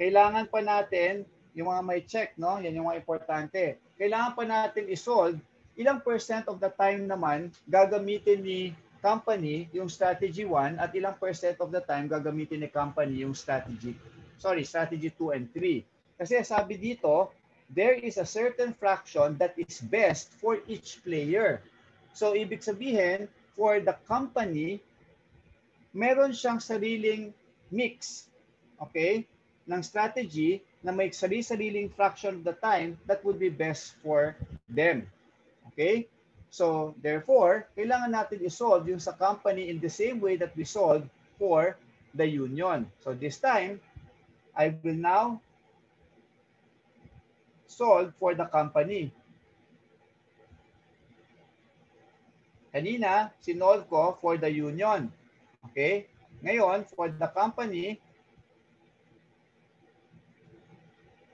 kailangan pa natin yung mga may check, no? Yan yung mga importante. Kailangan pa natin i-solve ilang percent of the time naman gagamitin ni company yung strategy 1 at ilang percent of the time gagamitin ni company yung strategy 2 and 3. Kasi sabi dito, there is a certain fraction that is best for each player. So ibig sabihin, for the company, meron siyang sariling mix, okay, ng strategy na may sariling fraction of the time that would be best for them. Okay? So, therefore, kailangan natin i-solve yung sa company in the same way that we solve for the union. So, this time, I will now solve for the company. Kanina, sinolve ko for the union. Okay? Ngayon, for the company,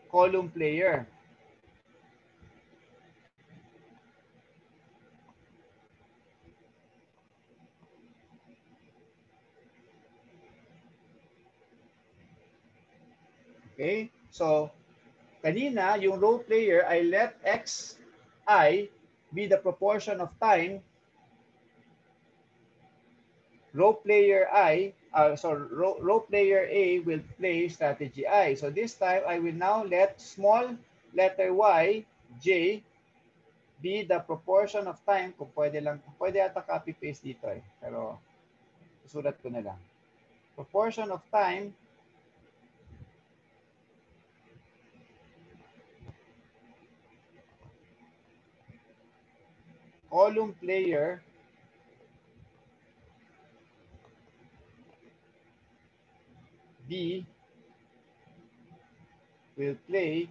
column player. Okay? So, kanina, yung row player, I let xi be the proportion of time row player A will play strategy I. So this time, I will now let small letter y, j, be the proportion of time. Kung pwede lang, pwede ata copy-paste dito eh. Pero, susulat ko na lang. Proportion of time column player B will play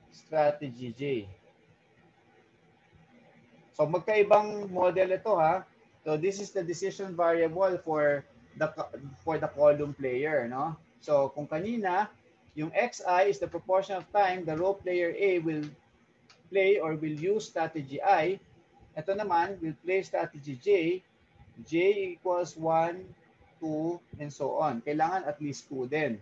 strategy J. So magkaibang model ito ha. So this is the decision variable for the column player, no? So kung kanina yung xi is the proportion of time the row player A will play or will use strategy I. Ito naman will play strategy J. J equals 1, 2, and so on. Kailangan at least 2 din.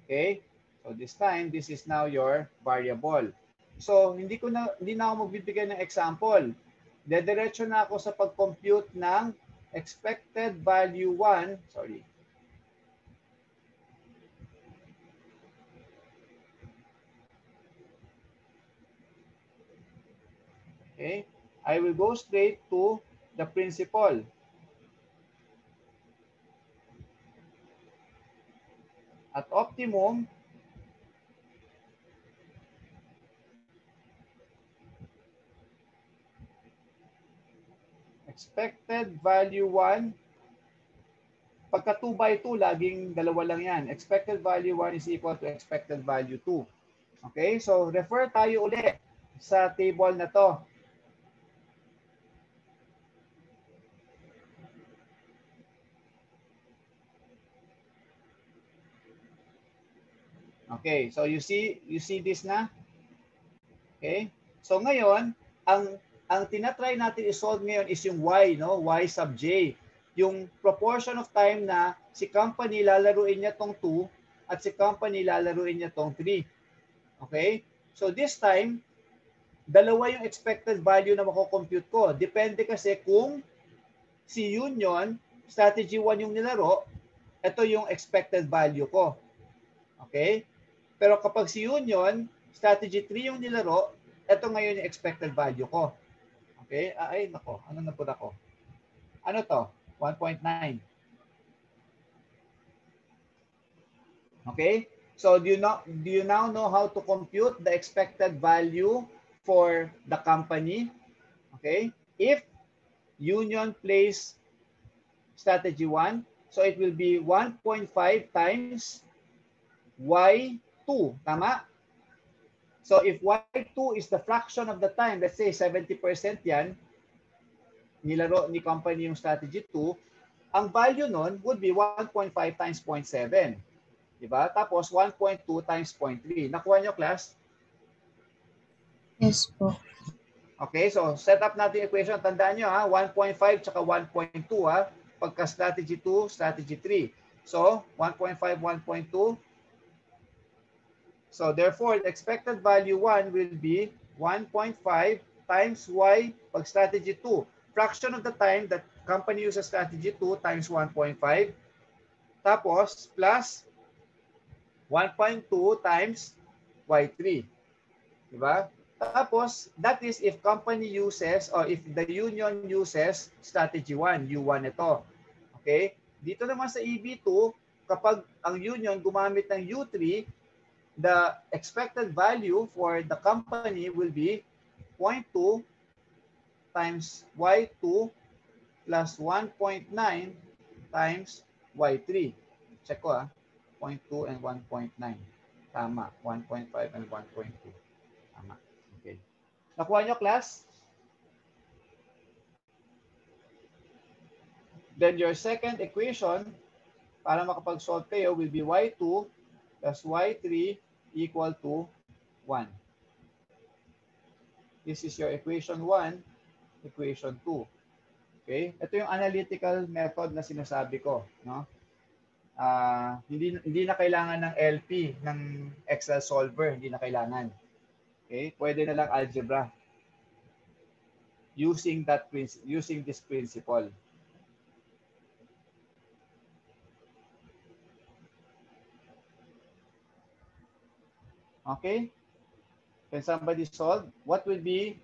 Okay? So this time, this is now your variable. So hindi na ako magbibigay ng example. Dediretso na ako sa pag-compute ng expected value 1. Sorry. Okay? I will go straight to the principal. At optimum, expected value 1, pagka 2 by 2, laging dalawa lang yan. Expected value 1 is equal to expected value 2. Okay, so refer tayo ulit sa table na to. Okay, so you see this na? Okay? So ngayon, ang tinatry natin i-solve ngayon is yung y, no? Y sub j. Yung proportion of time na si company lalaruin niya tong 2 at si company lalaruin niya tong 3. Okay? So this time, dalawa yung expected value na mako-compute ko. Depende kasi kung si union, strategy 1 yung nilaro, ito yung expected value ko. Okay? Pero kapag si union, strategy 3 yung nilaro, ito ngayon yung expected value ko. Okay? Ay, nako. Ano na po ako? Ano to? 1.9. Okay? So, do you now know how to compute the expected value for the company? Okay? If union plays strategy 1, so it will be 1.5 times y2. Tama? So if y2 is the fraction of the time, let's say 70% yan, nilaro ni company yung strategy 2, ang value nun would be 1.5 times 0.7. Diba? Tapos 1.2 times 0.3. Nakuha nyo, class? Yes po. Okay, so set up natin yung equation. Tandaan nyo ha, 1.5 tsaka 1.2 ha, pagka strategy 2, strategy 3. So 1.5, 1.2, So therefore, the expected value 1 will be 1.5 times y pag strategy 2. Fraction of the time that company uses strategy 2 times 1.5. Tapos plus 1.2 times y3. Diba? Tapos, that is if company uses or if the union uses strategy 1, U1 ito. Okay? Dito naman sa EB2, kapag ang union gumamit ng U3, the expected value for the company will be 0.2 times y2 plus 1.9 times y3. Check ko 0.2 and 1.9. Tama. 1.5 and 1.2. Tama. Okay. Nakuha nyo, class? Then your second equation para makapag-solve kayo will be y2 plus y3 equal to 1. This is your equation 1, equation 2. Okay? Ito yung analytical method na sinasabi ko, no? Hindi na kailangan ng LP ng Excel solver, hindi na kailangan. Okay? Pwede na lang algebra using this principle. Okay? Can somebody solve? What will be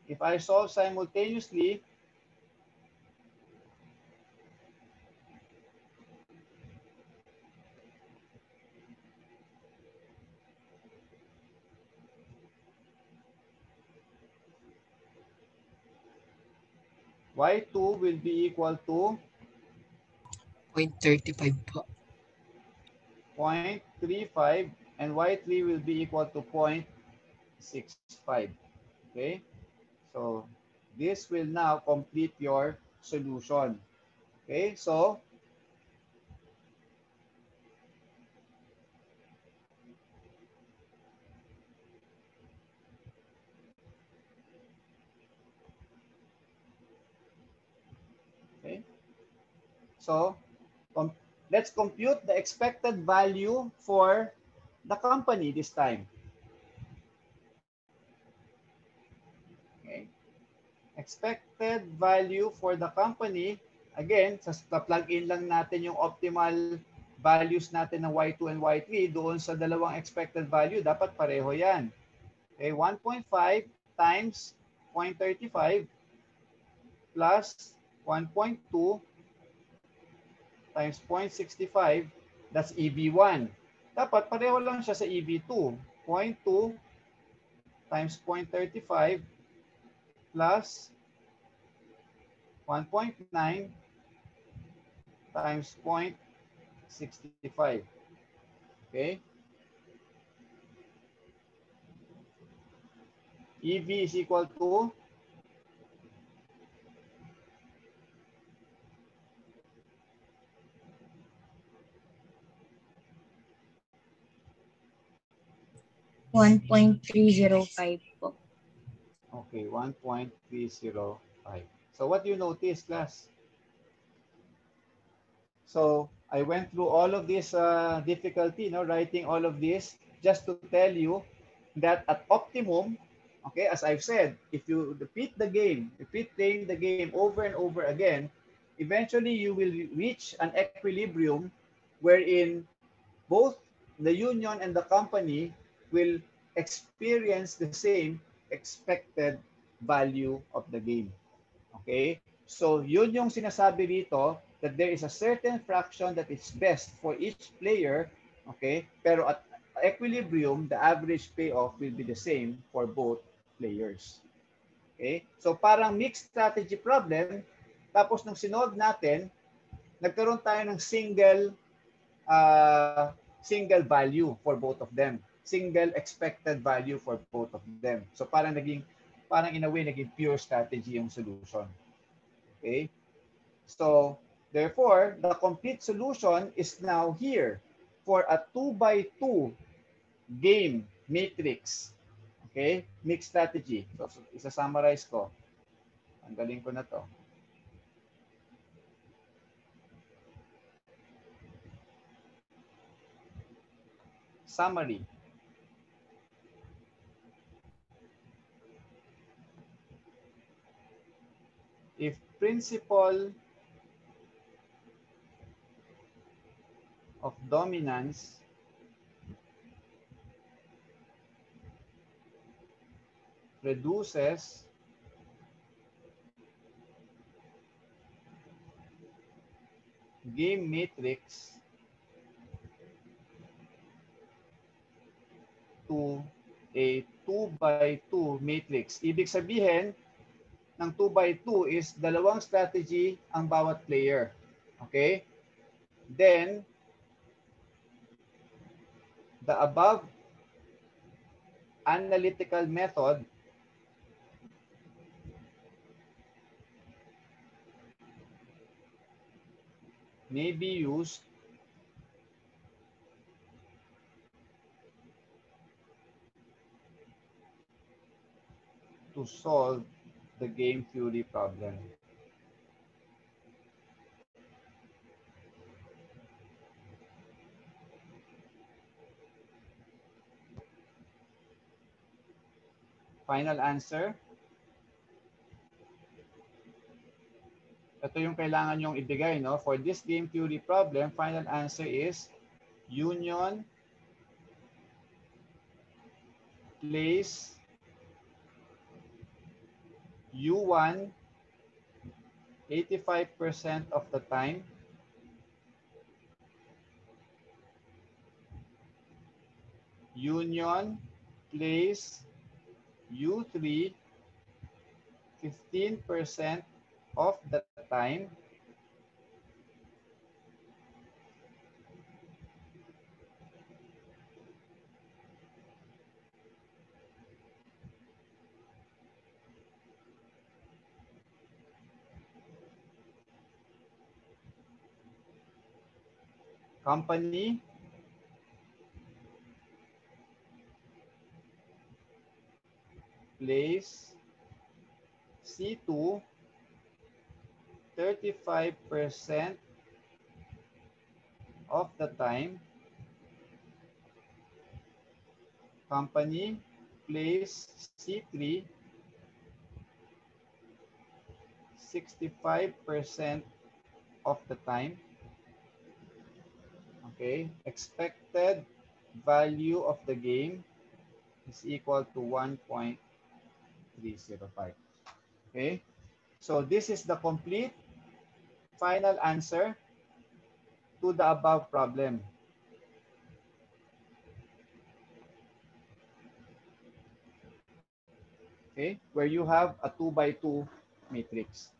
if I solve simultaneously y2 will be equal to 0.35 po. 0.35 and y3 will be equal to 0.65. Okay? So, this will now complete your solution. Okay? So, okay? So, let's compute the expected value for the company this time. Okay. Expected value for the company, again, plug in lang natin yung optimal values natin ng y2 and y3 doon sa dalawang expected value, dapat pareho yan. Okay, 1.5 times 0.35 plus 1.2 times 0.65, that's EB1. Dapat pareho lang siya sa EB2. 0.2 times 0.35 plus 1.9 times 0.65. Okay? EB is equal to 1.305 po. okay, 1.305. So what do you notice, class? So I went through all of this difficulty, writing all of this just to tell you that at optimum, okay, as I've said, if you repeat playing the game over and over again, eventually you will reach an equilibrium wherein both the union and the company will experience the same expected value of the game. Okay? So, yun yung sinasabi dito that there is a certain fraction that is best for each player, okay? Pero at equilibrium, the average payoff will be the same for both players. Okay? So, parang mixed strategy problem, tapos nung sinolve natin, nagkaroon tayo ng single value for both of them. Single expected value for both of them. So parang in a way, naging pure strategy yung solution. Okay? So, therefore, the complete solution is now here for a 2x2 game matrix. Okay? Mixed strategy. So, isa-summarize ko. Tanggalin ko na to. Summary. principle of dominance reduces game matrix to a 2 by 2 matrix. Ibig sabihin, ng 2 by 2 is dalawang strategy ang bawat player. Okay? Then, the above analytical method may be used to solve the game theory problem. Final answer. Ito yung kailangan nyong ibigay, no? For this game theory problem, final answer is union place U1 85% of the time, union plays U3 15% of the time, company plays C2 35% of the time, company plays C3 65% of the time. Okay, expected value of the game is equal to 1.305. Okay, so this is the complete final answer to the above problem. Okay, where you have a 2 by 2 matrix.